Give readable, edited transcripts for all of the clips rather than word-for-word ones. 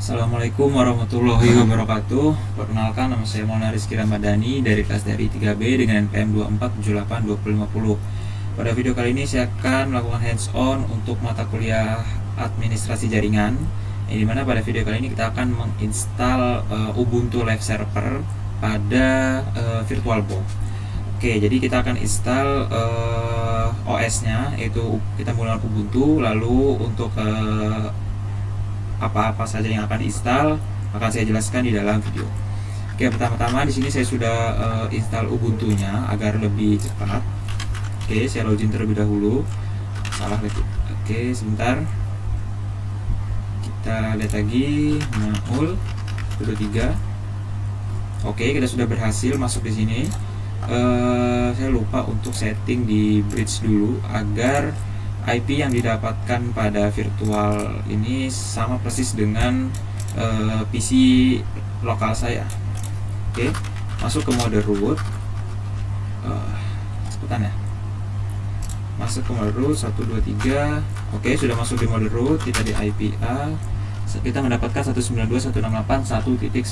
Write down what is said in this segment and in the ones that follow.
Assalamualaikum warahmatullahi wabarakatuh. Perkenalkan, nama saya Maulana Rizky Ramadhani dari kelas dari 3B dengan NPM 24782050. Pada video kali ini saya akan melakukan hands-on untuk mata kuliah administrasi jaringan, yang dimana pada video kali ini kita akan menginstal Ubuntu Live Server pada VirtualBox. Oke, jadi kita akan install OS-nya, yaitu kita menggunakan Ubuntu. Lalu untuk apa-apa saja yang akan diinstal akan saya jelaskan di dalam video. Oke, pertama-tama di sini saya sudah install Ubuntu-nya agar lebih cepat. Oke, saya login terlebih dahulu. Salah lagi. Oke, sebentar. Kita lihat lagi. Maul 23. Oke, kita sudah berhasil masuk di sini. Saya lupa untuk setting di bridge dulu agar IP yang didapatkan pada virtual ini sama persis dengan PC lokal saya. Oke, masuk ke mode root. Cepetan ya. Masuk ke mode root 123. Oke, sudah masuk di mode root. Kita di IP A. Kita mendapatkan 192.168.1.10 gitu.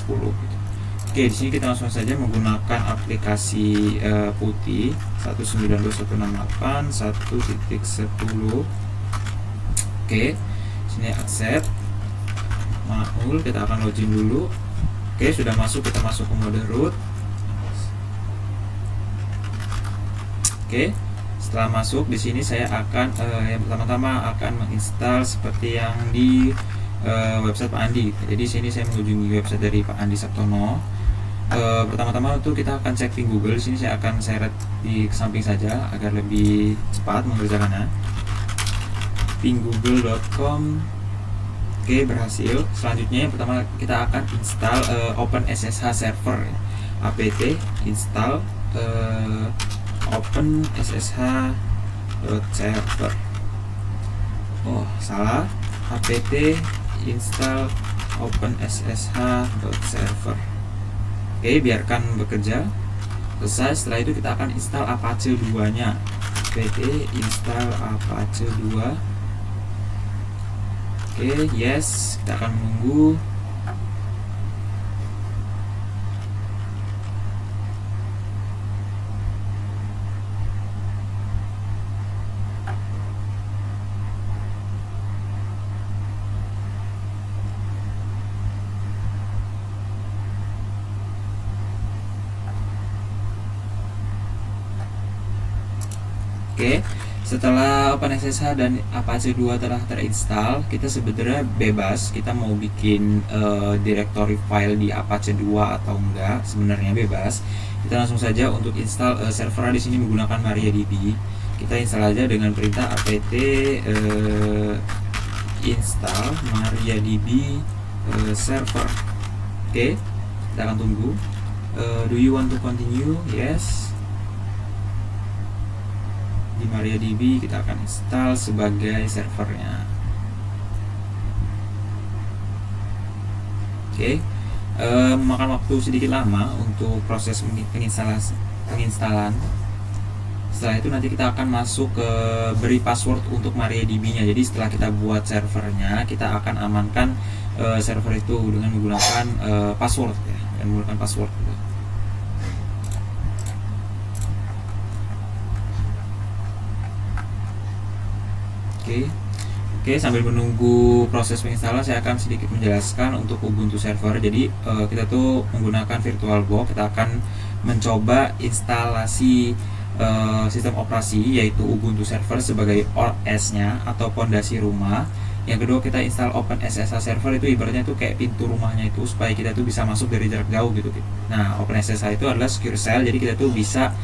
Oke, di sini kita langsung saja menggunakan aplikasi putih 192.168.1.10. Oke, sini accept. Maul, kita akan login dulu. Oke, sudah masuk, kita masuk ke mode root. Oke, setelah masuk di sini saya akan yang pertama-tama akan menginstal seperti yang di website Pak Andi. Jadi sini saya mengunjungi website dari Pak Andi Sabtono. Pertama-tama itu kita akan cek ping Google. Di sini saya akan seret di samping saja agar lebih cepat mengerjakannya. pinggoogle.com. Oke, berhasil. Selanjutnya yang pertama kita akan install OpenSSH server. apt install OpenSSH.server. Oh, salah. apt install OpenSSH.server. Oke, biarkan bekerja. Selesai. Setelah itu kita akan install Apache 2-nya. apt install Apache 2. Oke, yes. Kita akan menunggu. Oke, setelah OpenSSH dan Apache 2 telah terinstall, kita sebenarnya bebas kita mau bikin directory file di Apache 2 atau enggak, sebenarnya bebas. Kita langsung saja untuk install server di sini menggunakan MariaDB. Kita install aja dengan perintah apt install MariaDB server. Oke, kita akan tunggu. Do you want to continue? Yes. Di MariaDB kita akan install sebagai servernya. Oke, memakan waktu sedikit lama untuk proses penginstalan. Setelah itu nanti kita akan masuk ke beri password untuk MariaDB-nya. Jadi setelah kita buat servernya, kita akan amankan server itu dengan menggunakan password ya, dengan menggunakan password. Oke, sambil menunggu proses penginstalan saya akan sedikit menjelaskan untuk Ubuntu server. Jadi kita tuh menggunakan VirtualBox, kita akan mencoba instalasi sistem operasi yaitu Ubuntu server sebagai OS-nya atau pondasi rumah. Yang kedua kita install OpenSSH server, itu ibaratnya tuh kayak pintu rumahnya itu supaya kita tuh bisa masuk dari jarak jauh gitu. Nah, OpenSSH itu adalah secure shell, jadi kita tuh bisa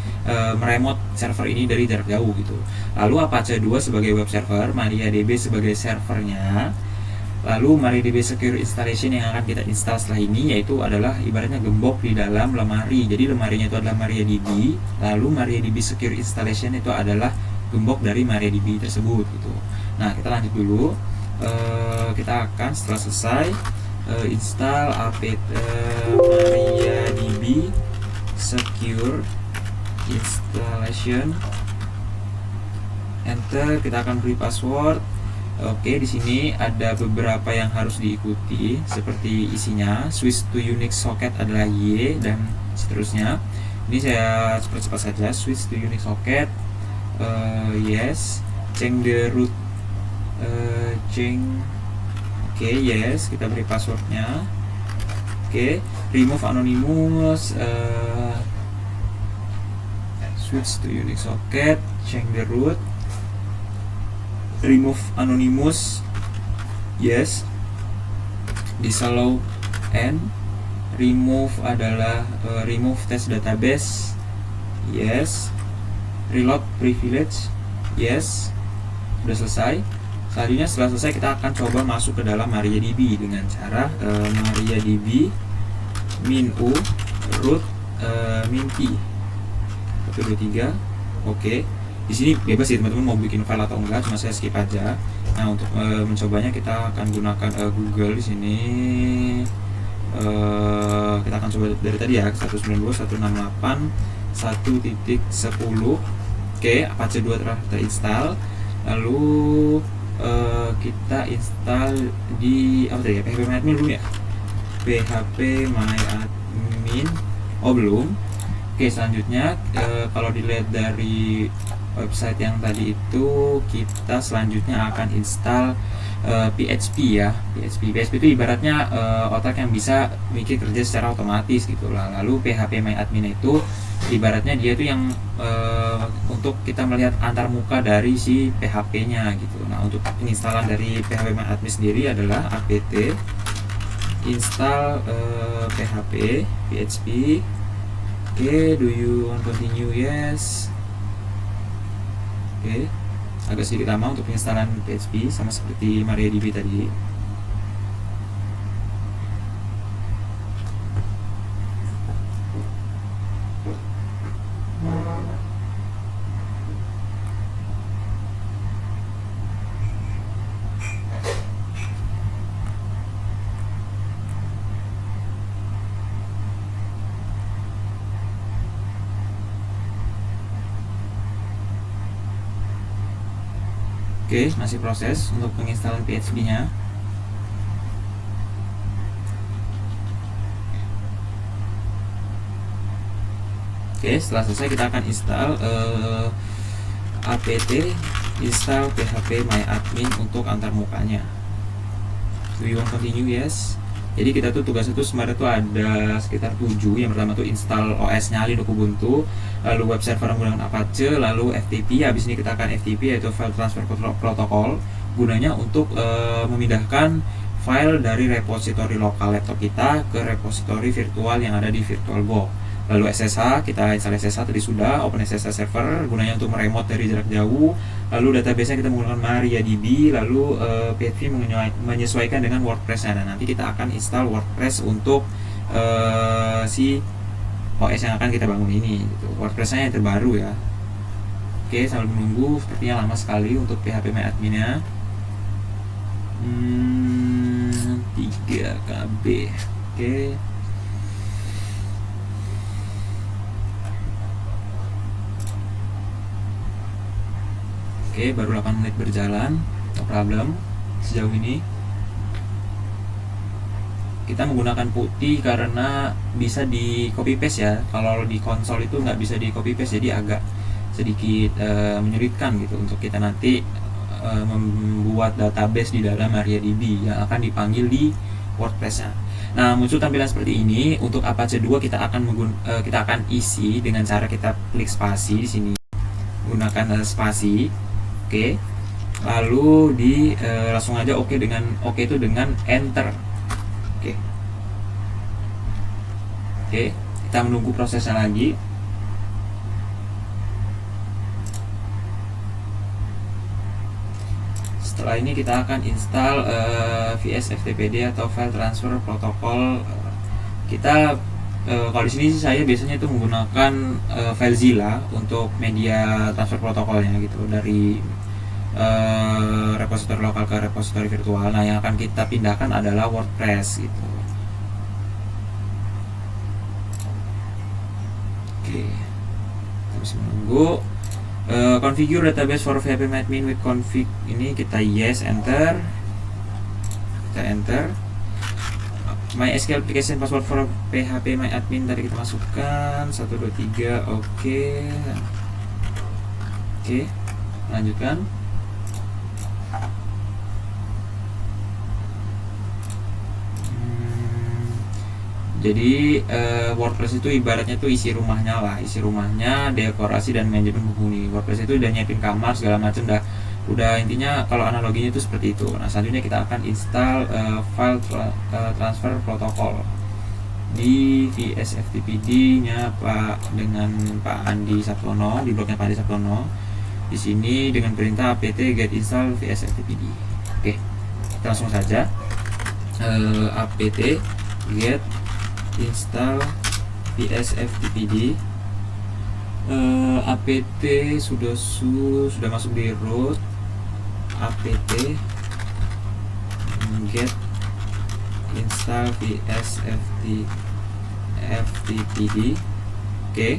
meremote server ini dari jarak jauh gitu. Lalu Apache 2 sebagai web server, MariaDB sebagai servernya. Lalu MariaDB Secure Installation yang akan kita install setelah ini yaitu adalah ibaratnya gembok di dalam lemari. Jadi lemarinya itu adalah MariaDB, lalu MariaDB Secure Installation itu adalah gembok dari MariaDB tersebut gitu. Nah, kita lanjut dulu. Kita akan setelah selesai install apt MariaDB Secure Installation, enter. Kita akan beri password Oke, di sini ada beberapa yang harus diikuti seperti isinya. Switch to Unix socket adalah Y dan seterusnya. Ini saya percepat saja. Switch to Unix socket, yes. Change the root, oke, yes. Kita beri passwordnya. Oke, remove anonymous, switch to Unix socket, change the root, remove anonymous, yes. Disallow and remove adalah remove test database, yes. Reload privilege, yes. Sudah selesai. Selanjutnya setelah selesai kita akan coba masuk ke dalam MariaDB dengan cara MariaDB -u root -p 123. Oke. Di sini bebas sih teman-teman mau bikin file atau enggak, cuma saya skip aja. Nah, untuk mencobanya kita akan gunakan Google di sini. Kita akan coba dari tadi ya, 192.168.1.10. Oke, Apache 2 telah terinstall. Lalu kita install di apa tadi ya, phpMyAdmin dulu ya. phpMyAdmin. Oh, belum. Oke, selanjutnya kalau dilihat dari website yang tadi itu, kita selanjutnya akan install PHP ya. PHP itu ibaratnya otak yang bisa bikin kerja secara otomatis gitu lah. Lalu phpMyAdmin itu ibaratnya dia tuh yang untuk kita melihat antarmuka dari si PHP-nya gitu. Nah, untuk penginstalan dari phpMyAdmin sendiri adalah apt install php. Oke, do you want continue? Yes. Oke, agak sedikit lama untuk penginstalan PHP sama seperti MariaDB tadi. Oke, masih proses untuk penginstalan PHP-nya. Oke, setelah selesai kita akan install apt install phpMyAdmin untuk antarmukanya. Do you want continue? Yes. Jadi kita tuh tugasnya tuh sebenarnya tuh ada sekitar 7. Yang pertama tuh install OS-nya Linux Ubuntu, lalu web server menggunakan Apache, lalu FTP. Habis ini kita akan FTP, yaitu File Transfer Protocol, gunanya untuk memindahkan file dari repository lokal laptop kita ke repository virtual yang ada di VirtualBox. Lalu SSH, kita install SSH tadi sudah, Open SSH Server, gunanya untuk meremote dari jarak jauh. Lalu database-nya kita menggunakan MariaDB, lalu PHP menyesuaikan dengan WordPress-nya. Dan nanti kita akan install WordPress untuk si OS yang akan kita bangun ini gitu. WordPress-nya yang terbaru ya. Oke, sambil menunggu, sepertinya lama sekali untuk phpMyAdmin-nya. 3 KB. Oke. Oke, baru 8 menit berjalan, no problem. Sejauh ini kita menggunakan putih karena bisa di copy paste ya. Kalau di konsol itu nggak bisa di copy paste, jadi agak sedikit menyulitkan gitu untuk kita nanti membuat database di dalam MariaDB yang akan dipanggil di WordPress-nya. Nah, muncul tampilan seperti ini. Untuk Apache 2 kita akan isi dengan cara kita klik spasi di sini, gunakan spasi. Oke, lalu langsung aja oke itu dengan enter. Oke, kita menunggu prosesnya lagi. Setelah ini kita akan install VS-FTPD atau File Transfer Protocol. Kita kalau di sini saya biasanya itu menggunakan FileZilla untuk media transfer protokolnya gitu, dari repositori lokal ke repositori virtual. Nah, yang akan kita pindahkan adalah WordPress gitu. Oke, kita bisa menunggu. Configure database for phpMyAdmin with config, ini kita yes, enter, kita enter. MySQL application password for phpMyAdmin tadi kita masukkan 1 2 3, oke, lanjutkan. Jadi WordPress itu ibaratnya tuh isi rumahnya lah, isi rumahnya, dekorasi dan manajemen penghuni. WordPress itu udah nyiapin kamar segala macam, udah intinya kalau analoginya itu seperti itu. Nah, selanjutnya kita akan install file transfer protokol di VSFTPD-nya dengan Pak Andi Saptono, di blognya Pak Andi Saptono. Di sini dengan perintah apt get install VSFTPD. Oke, kita langsung saja apt get install VSFTPD. apt sudah masuk di root, apt get install VSFTPD. Oke,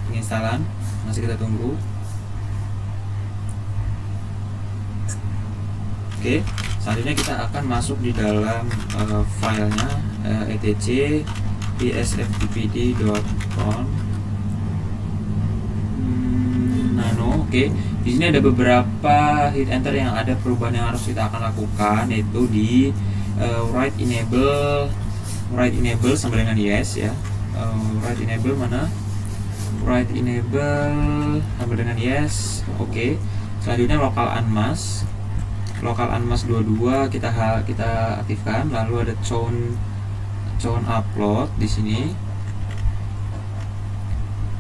penginstalan masih kita tunggu. Oke, selanjutnya kita akan masuk di dalam filenya etc vsftpd.conf nano. Oke, di sini ada beberapa hit enter yang ada perubahan yang harus kita akan lakukan, yaitu di write enable sama dengan yes ya. Write enable mana? Write enable sama dengan yes. Oke. Selanjutnya local unmask 22 kita aktifkan. Lalu ada chown upload di sini.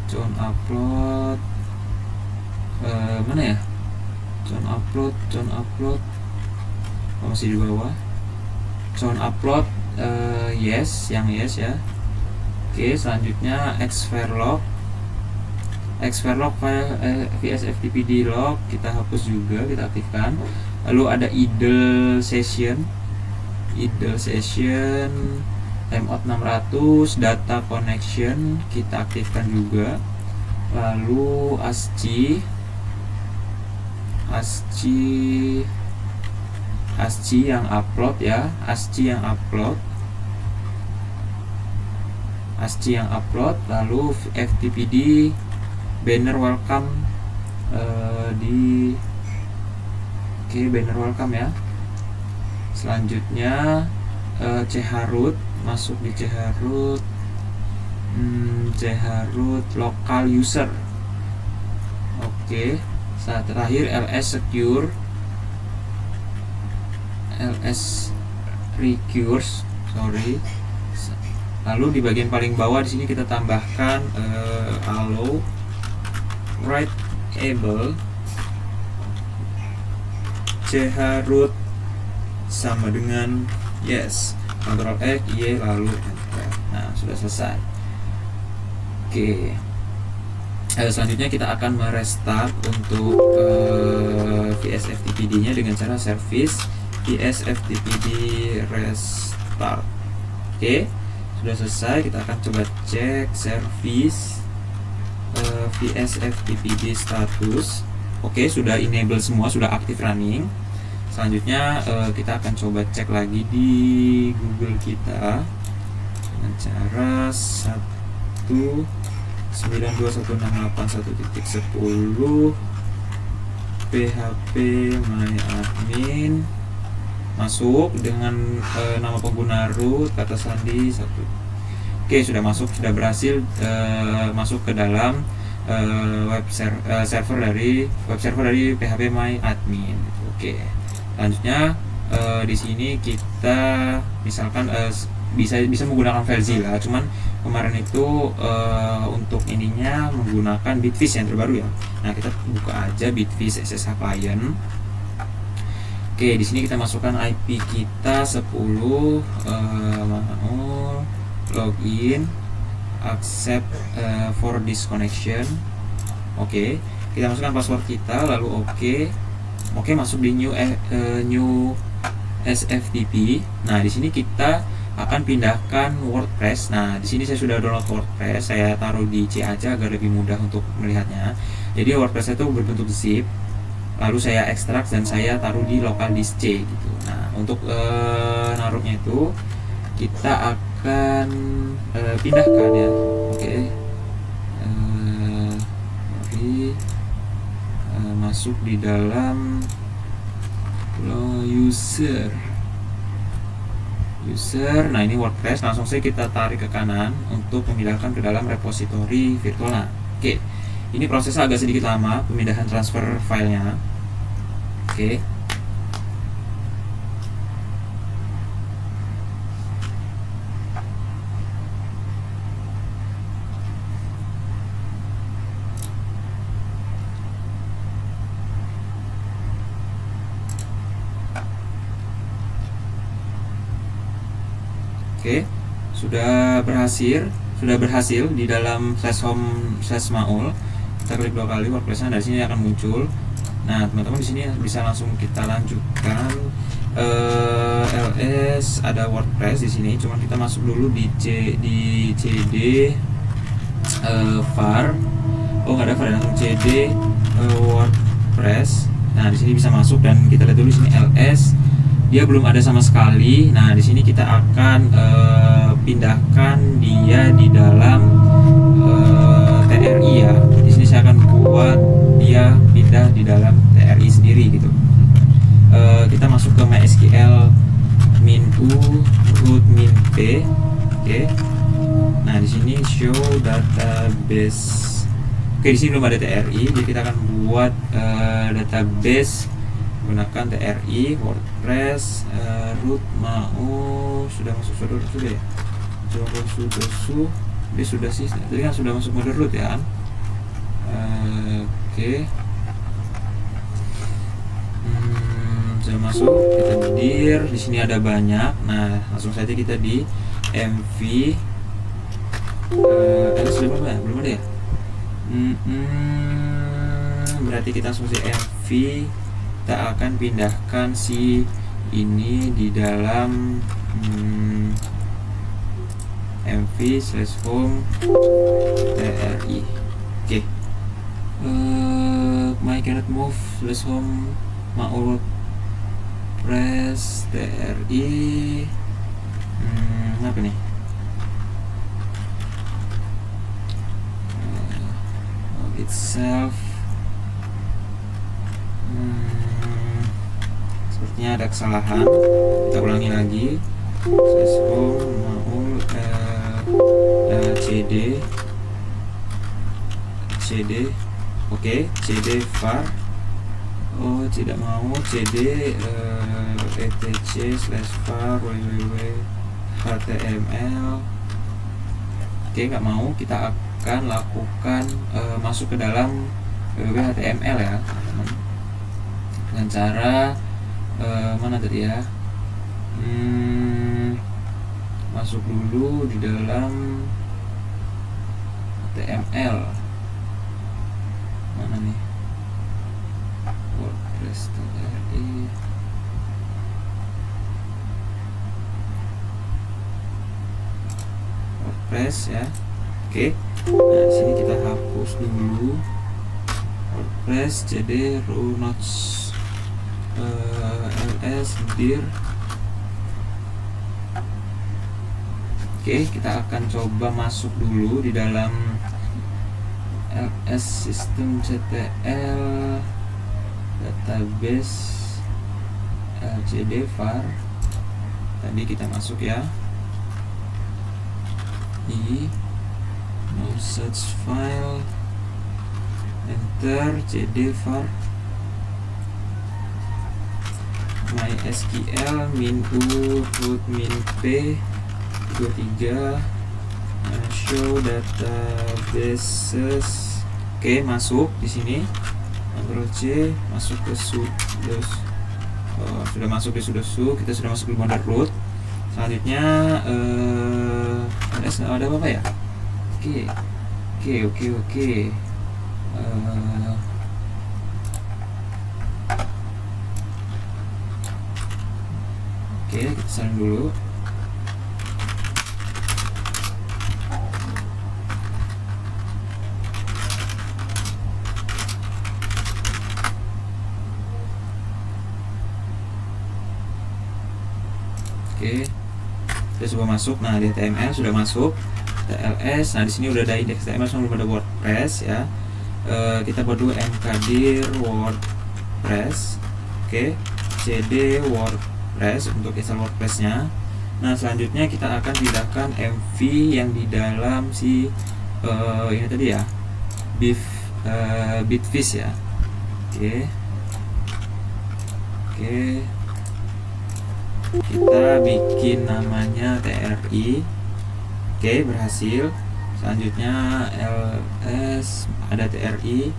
Chown upload mana ya? Chown upload masih di bawah. Chown upload yes, yang yes ya. Oke, selanjutnya xferlog file VSFTPD log kita hapus juga, kita aktifkan. Lalu ada idle session timeout 600, data connection kita aktifkan juga. Lalu ASCII yang upload ya, ASCII yang upload. Lalu FTPD banner welcome banner welcome ya. Selanjutnya chroot, masuk di chroot local user. Oke, saat terakhir ls recures. Lalu di bagian paling bawah di sini kita tambahkan allow write able chroot sama dengan yes, Ctrl X, Y, lalu enter. Nah, sudah selesai. Oke. Selanjutnya kita akan merestart untuk VSFTPD-nya dengan cara service VSFTPD restart. Oke, sudah selesai. Kita akan coba cek service VSFTPD status. Oke, sudah enable semua, sudah aktif running. Selanjutnya kita akan coba cek lagi di Google kita dengan cara 192.168.1.10 phpMyAdmin, masuk dengan nama pengguna root, kata sandi 1. Oke, sudah masuk, sudah berhasil masuk ke dalam web server dari phpMyAdmin. Oke, selanjutnya di sini kita misalkan bisa menggunakan FileZilla, cuman kemarin itu untuk ininya menggunakan Bitfish yang terbaru ya. Nah, kita buka aja Bitfish SSH client. Oke, di sini kita masukkan IP kita 10, login, accept for this connection. Oke, kita masukkan password kita, lalu oke, masuk di new SFTP. Nah, di sini kita akan pindahkan WordPress. Nah, di sini saya sudah download WordPress, saya taruh di C aja agar lebih mudah untuk melihatnya. Jadi WordPress itu berbentuk zip, lalu saya ekstrak dan saya taruh di local disk C gitu. Nah, untuk naruhnya itu kita akan pindahkan ya. Oke. Mari masuk di dalam user. Nah, ini WordPress, langsung saja kita tarik ke kanan untuk memindahkan ke dalam repository virtual. Nah, oke. Ini prosesnya agak sedikit lama, pemindahan transfer filenya. Oke. Oke, sudah berhasil di dalam /home/maul. Kita klik 2 kali WordPress-nya, dari sini akan muncul. Nah, teman-teman di sini bisa langsung kita lanjutkan. ls ada WordPress di sini, cuma kita masuk dulu di cd var. Oh, nggak ada var, langsung cd WordPress. Nah, di sini bisa masuk dan kita lihat dulu di sini ls. Dia belum ada sama sekali. Nah, di sini kita akan pindahkan dia di dalam TRI ya. Di sini saya akan buat dia pindah di dalam TRI sendiri gitu. Kita masuk ke MySQL min-u root min-p. Oke. Nah, di sini show database. Oke, di sini belum ada TRI, jadi kita akan buat database gunakan TRI WordPress root mau sudah masuk sudah ya. Coba dia sudah sih, tadi kan sudah masuk mode root ya kan. Oke. Sudah masuk, kita dir. Di sini ada banyak. Nah, langsung saja kita di mv. Sudah belum ya? Belum ada ya? Berarti kita langsung di mv. Kita akan pindahkan si ini di dalam mv/home tri. Oke. My cannot move /home maul WordPress tri. Apa nih? Itself. Sepertinya ada kesalahan. Kita ulangi lagi. /home maul cd. Oke, cd var. Oh, tidak mau cd etc/var www.html. Oke, nggak mau. Kita akan lakukan masuk ke dalam www.html ya, teman-teman. Dengan cara mana tadi ya? Masuk dulu di dalam HTML. Mana nih? WordPress.ri. WordPress ya. Oke. Nah, di sini kita hapus dulu WordPress cd row notes ls dir. Oke, kita akan coba masuk dulu di dalam ls systemctl database lcd var. Tadi kita masuk ya. No such file. Enter cd var MySQL min-u root min-p 23 show databases. Oke, masuk di sini. Ctrl C, masuk ke sudo. Sudah masuk di sudo. Kita sudah masuk di mode root. Selanjutnya ada apa ya? Oke. Oke, kita salin dulu. Oke, kita coba masuk. Nah, di HTML sudah masuk, TLS. Nah, di sini udah ada indeks HTML, belum ada WordPress ya. Kita buat dulu mkdir WordPress. Oke, cd WordPress untuk install WordPress-nya. Nah, selanjutnya kita akan pindahkan MV yang di dalam si ini tadi ya, Bitfish ya. Oke, kita bikin namanya TRI. Oke, berhasil. Selanjutnya ls ada TRI.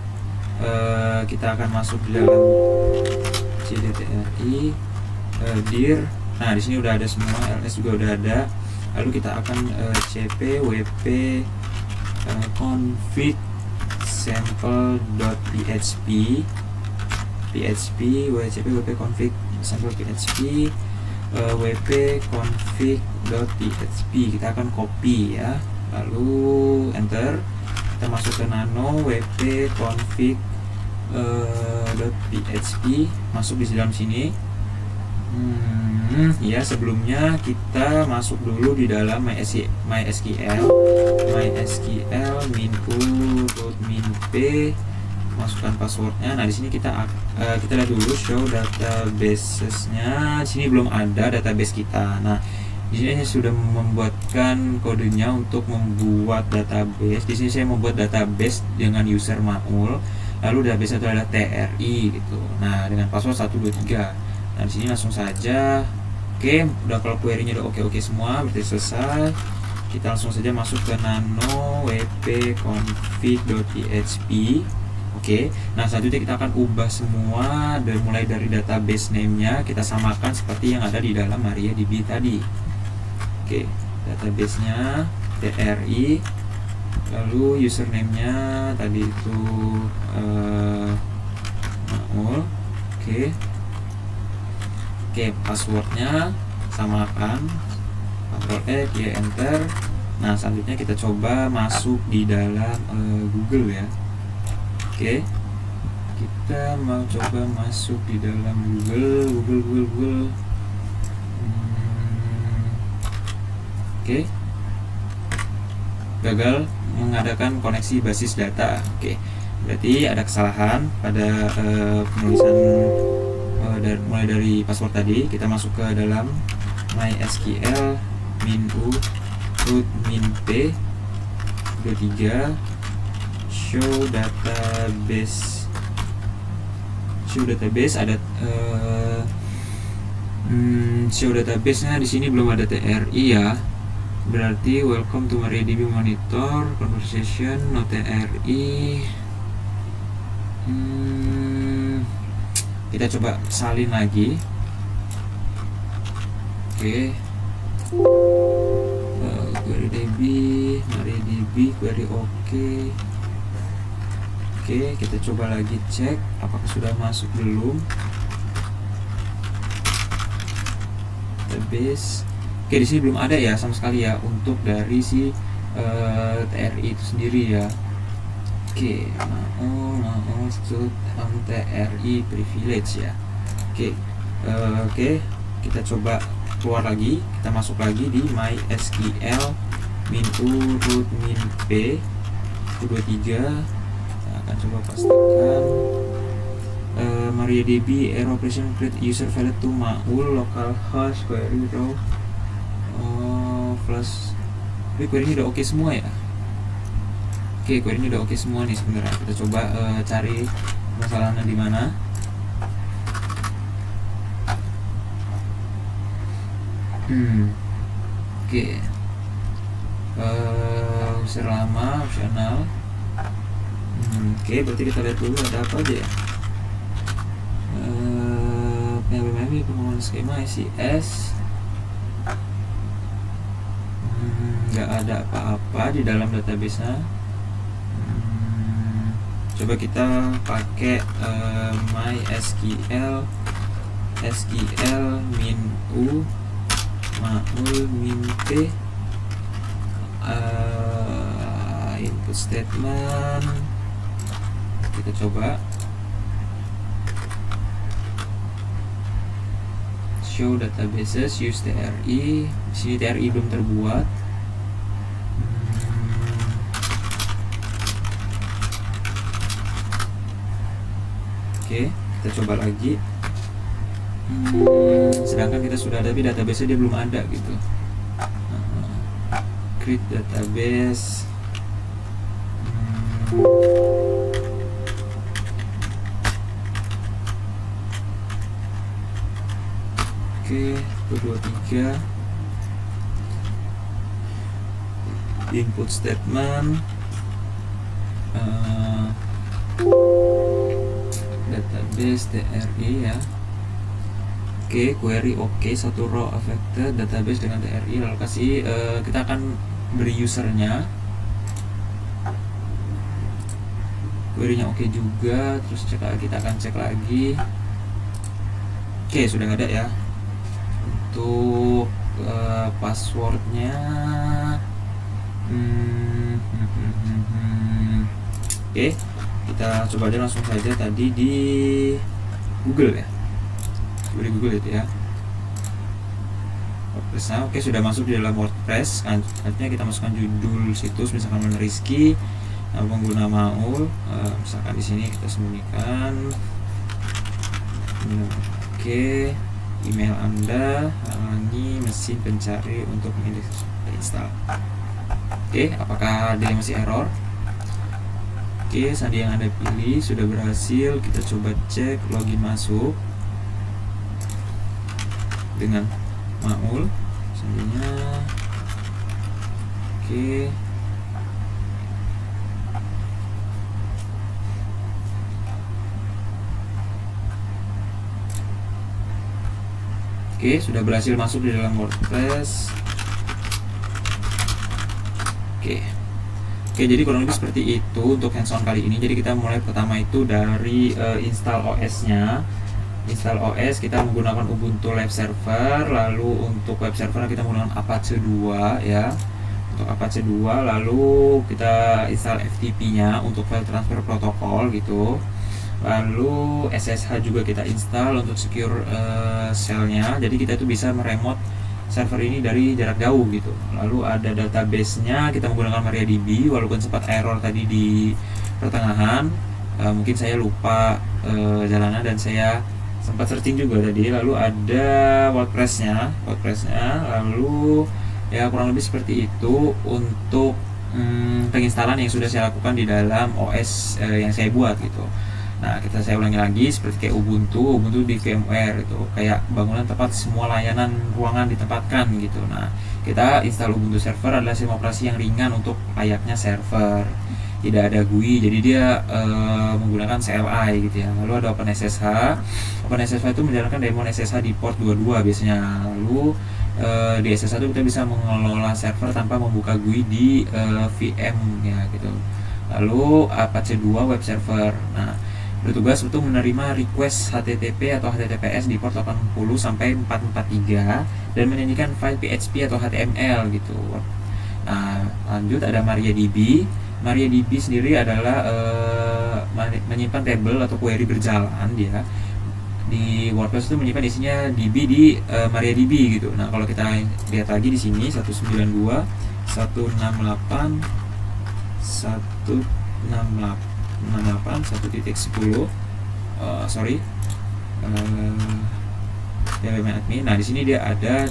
Kita akan masuk di dalam cd TRI dir. Nah, di sini udah ada semua, ls juga udah ada. Lalu kita akan cp wp config sample.php wcp wp config sample.php wp config.php. Kita akan copy ya, lalu enter. Kita masuk ke nano wp config .php, masuk di dalam sini. Ya, sebelumnya kita masuk dulu di dalam MySQL min_u_min_p, masukkan passwordnya. Nah, di sini kita lihat dulu show databasesnya. Di sini belum ada database kita. Nah, di sini saya sudah membuatkan kodenya untuk membuat database. Di sini saya membuat database dengan user Maul, lalu database itu adalah TRI gitu. Nah, dengan password 123. Nah, di sini langsung saja. Oke, udah, kalau query-nya udah oke semua, berarti selesai. Kita langsung saja masuk ke nano wp config.php. Oke, nah selanjutnya kita akan ubah semua dan mulai dari database name-nya kita samakan seperti yang ada di dalam MariaDB tadi. Oke, database-nya TRI, lalu username-nya tadi itu Maul. Oke, passwordnya samakan, Ctrl ya, enter. Nah, selanjutnya kita coba masuk di dalam Google ya. Oke, kita mau coba masuk di dalam Google. Oke, gagal mengadakan koneksi basis data. Oke, berarti ada kesalahan pada penulisan. Mulai dari password tadi, kita masuk ke dalam MySQL min_u root min_p 23 show database ada show database-nya di sini belum ada TRI ya. Berarti welcome to MariaDB monitor conversation no TRI. Kita coba salin lagi. Oke, query DB, MariaDB, query oke. Oke, kita coba lagi cek apakah sudah masuk belum. Database. Oke, di sini belum ada ya sama sekali ya untuk dari si TRI itu sendiri ya. Oke, mau TRI privilege ya. Oke, kita coba keluar lagi, kita masuk lagi di MySQL min_u root min_p 23. Kita akan coba pastikan MariaDB error operation create user valid to Maul localhost query row plus. Query ini udah oke semua ya. Oke, query ini udah oke semua nih sebenarnya. Kita coba cari masalahnya di mana. Oke. User lama, opsional. Oke, berarti kita lihat dulu ada apa aja ya. PHP pengumuman skema ICS. Nggak ada apa-apa di dalam database-nya. Coba kita pakai MySQL min_u Maul min_p input statement. Kita coba show databases use TRI. Di sini TRI belum terbuat. Oke, kita coba lagi. Sedangkan kita sudah ada, tapi database dia belum ada gitu. Create database. Oke, 2, 3. Input statement. Database TRI ya. Oke, query oke, satu row affected database dengan TRI, lalu kasih kita akan beri usernya, query-nya oke juga, terus kita akan cek lagi. Oke, sudah ada ya. Untuk passwordnya oke, kita coba aja langsung saja tadi di Google ya, coba di Google itu ya, WordPress. Oke, sudah masuk di dalam WordPress. Artinya kita masukkan judul situs, misalkan Rizky, pengguna Maul, misalkan di sini kita sembunyikan. Oke, email Anda, halangi mesin pencari untuk mengindeks install. Oke, apakah dia masih error? Oke, sandi yang Anda pilih sudah berhasil. Kita coba cek login masuk dengan Maul sandinya. Oke, sudah berhasil masuk di dalam WordPress. Oke, jadi kurang lebih seperti itu untuk hands-on kali ini. Jadi kita mulai pertama itu dari install OS-nya. Install OS kita menggunakan Ubuntu Live Server, lalu untuk web server kita menggunakan Apache 2 ya. Untuk Apache 2, lalu kita install FTP-nya untuk file transfer protokol gitu. Lalu SSH juga kita install untuk secure shell-nya. Jadi kita itu bisa meremote server ini dari jarak jauh gitu. Lalu ada database-nya, kita menggunakan MariaDB walaupun sempat error tadi di pertengahan. Mungkin saya lupa jalannya dan saya sempat searching juga tadi. Lalu ada WordPress-nya, lalu ya kurang lebih seperti itu untuk penginstalan yang sudah saya lakukan di dalam OS yang saya buat gitu. Nah, saya ulangi lagi seperti kayak Ubuntu di VMware itu, kayak bangunan tempat semua layanan ruangan ditempatkan gitu. Nah, kita install Ubuntu server adalah sistem operasi yang ringan untuk layaknya server. Tidak ada GUI, jadi dia menggunakan CLI gitu ya. Lalu ada OpenSSH. OpenSSH itu menjalankan daemon SSH di port 22 biasanya. Lalu di SSH itu kita bisa mengelola server tanpa membuka GUI di VM ya gitu. Lalu Apache 2 web server. Nah, bertugas untuk menerima request HTTP atau HTTPS di port 80 sampai 443 dan menyanyikan file PHP atau HTML gitu. Nah, lanjut ada MariaDB. MariaDB sendiri adalah menyimpan tabel atau query berjalan dia. Di WordPress itu menyimpan isinya DB di MariaDB gitu. Nah, kalau kita lihat lagi di sini 192 168 1.10 DBM admin. Nah, di sini dia ada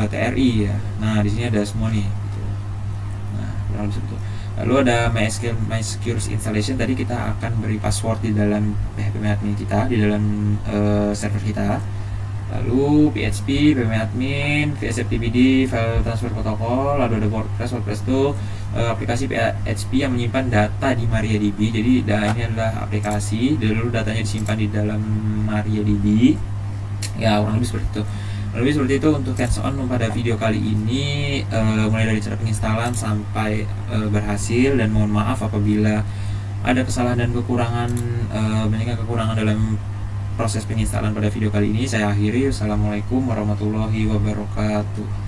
TRI ya. Nah, di sini ada semua nih gitu. Nah, kurang lebih seperti itu. Lalu ada MySQL installation, tadi kita akan beri password di dalam PHP admin kita, di dalam server kita. Lalu PHP, admin, VSFTPD, file transfer protokol. Lalu ada WordPress itu aplikasi PHP yang menyimpan data di MariaDB. Jadi ini adalah aplikasi, lalu datanya disimpan di dalam MariaDB. Ya, kurang lebih seperti itu. Lebih seperti itu untuk hands-on pada video kali ini, mulai dari cara penginstalan sampai berhasil. Dan mohon maaf apabila ada kesalahan dan kekurangan, banyak kekurangan dalam proses penginstalan pada video kali ini. Saya akhiri. Wassalamualaikum warahmatullahi wabarakatuh.